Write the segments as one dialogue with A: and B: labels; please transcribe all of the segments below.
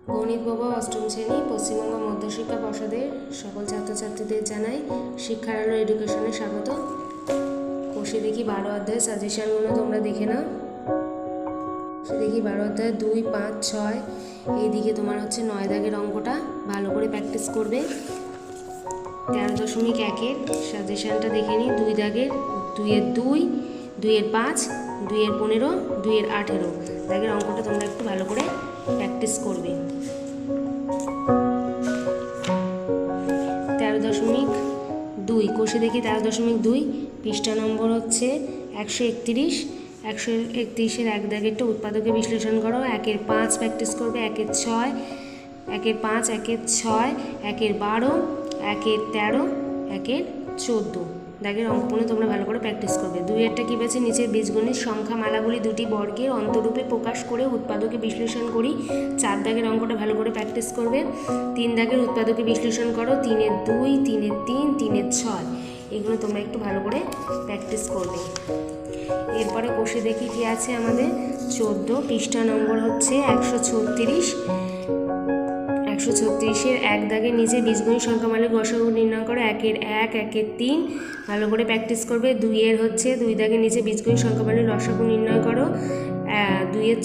A: গণিত বাবা অষ্টম শ্রেণী পশ্চিমবঙ্গ মধ্যশিক্ষা পর্ষদের সকল ছাত্রছাত্রীদের জানাই শিক্ষার আলো এডুকেশনে স্বাগত। কষে দেখি 12 অধ্যায় সাজেশনগুলো তোমরা দেখে নাও। কষে দেখি 12 অধ্যায় 2, 5, 6 এইদিকে তোমার হচ্ছে 9 দাগের অঙ্কটা ভালো করে প্র্যাকটিস করবে। 13.1-এর সাজেশনটা দেখে নিই। 2 দাগের 2-এর 2, 2-এর 5, 2-এর 15, 2-এর 18 দাগের অঙ্কটা তোমরা একটু ভালো করে প্র্যাকটিস করবে। 13.2 কষে দেখি 13.2 পৃষ্ঠা নম্বর হচ্ছে 131। 131-এর 1 দাগেরটা উৎপাদকে বিশ্লেষণ করো। 1-এর 5 প্র্যাকটিস করবে। 1-এর 6, 1-এর 5, 1-এর 6, 1-এর 12, 1-এর 13, 1-এর 14 দাগের অঙ্কগুলো তোমরা ভালো করে প্র্যাকটিস করবে। 2-এরটা কী বলছে, নিচের বীজগণিত সংখ্যা মালাগুলি দুটি বর্গের অন্তরূপে প্রকাশ করে উৎপাদকে বিশ্লেষণ করি। 4 দাগের অঙ্কটা ভালো করে প্র্যাকটিস করবে। 3 দাগের উৎপাদকে বিশ্লেষণ করো। 3-এর 2, 3-এর 3, 3-এর 6 এগুলো তোমরা একটু ভালো করে প্র্যাকটিস করবে। এরপরে কষে দেখি কি আছে আমাদের 14 পৃষ্ঠা নম্বর হচ্ছে 136। 136-এর 1 দাগের নিচে বীজগণিত সংখ্যামালার গসাগু নির্ণয় করো। 1-এর 1, 1-এর 3 ভালো করে প্র্যাকটিস করবে। 2-এর হচ্ছে 2 দাগের নিচে বীজগণিত সংখ্যামালার লসাগু নির্ণয় করো। 2-এর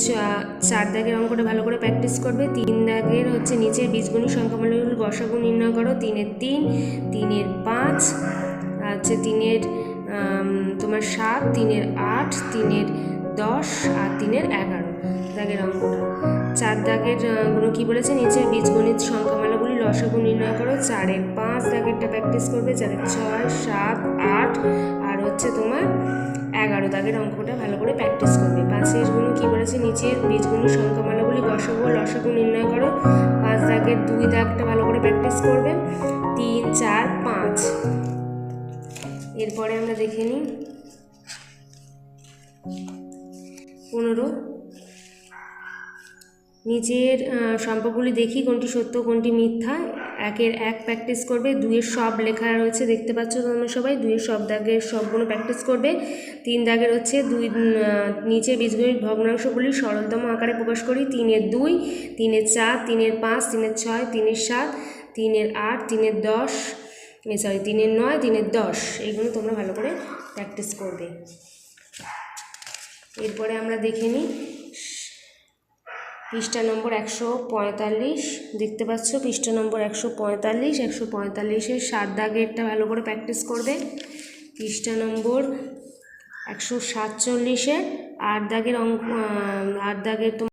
A: 4 দাগের অঙ্কটা ভালো করে প্র্যাকটিস করবে। 3 দাগের হচ্ছে নিচের বীজগণিত সংখ্যামালার গসাগু নির্ণয় করো। 3-এর 3, 3-এর 5 হচ্ছে 3-এর তোমার 7, 3-এর 8, 3-এর 10 আর 3-এর 11 দাগের অঙ্কটা। 4 দাগের গুলো কী বলেছে, নিচের বীজগণিত সংখ্যামালাগুলি লসাগু নির্ণয় করো। 4-এর 5 দাগেরটা প্র্যাকটিস করবে। 4-এর 6, 7, 8 আর হচ্ছে তোমার 11 দাগের অঙ্কটা ভালো করে প্র্যাকটিস করবে। 5-এর গুলো কী বলেছে, নিচের বীজগণিত সংখ্যামালাগুলি গসাগু ও লসাগু নির্ণয় করো। 5 দাগের 2 দাগটা ভালো করে প্র্যাকটিস করবে। 3, 4, 5 এরপরে আমরা দেখে নিই 15। নিচের সম্পর্কগুলি দেখি কোনটি সত্য কোনটি মিথ্যা। 1-এর 1 প্র্যাকটিস করবে। 2-এর সব লেখা রয়েছে দেখতে পাচ্ছ তোমরা সবাই। 2-এর সব দাগের সবগুলো প্র্যাকটিস করবে। 3 দাগের হচ্ছে নিচের বীজগণিত ভগ্নাংশগুলি সরলতম আকারে প্রকাশ করি। 3-এর 2, 3-এর 4, 3-এর 5, 3-এর 6, 3-এর 7, 3-এর 8, 3-এর 10 3-এর 9, 3-এর 10 এইগুলো তোমরা ভালো করে প্র্যাকটিস করবে। এরপরে আমরা দেখে নিই পৃষ্ঠা নম্বর 145 দেখতে পাচ্ছ। পৃষ্ঠা নম্বর 145। 145-এর 7 দাগেরটা ভালো করে প্র্যাকটিস করবে। পৃষ্ঠা নম্বর 147-এর 8 দাগের 8 দাগের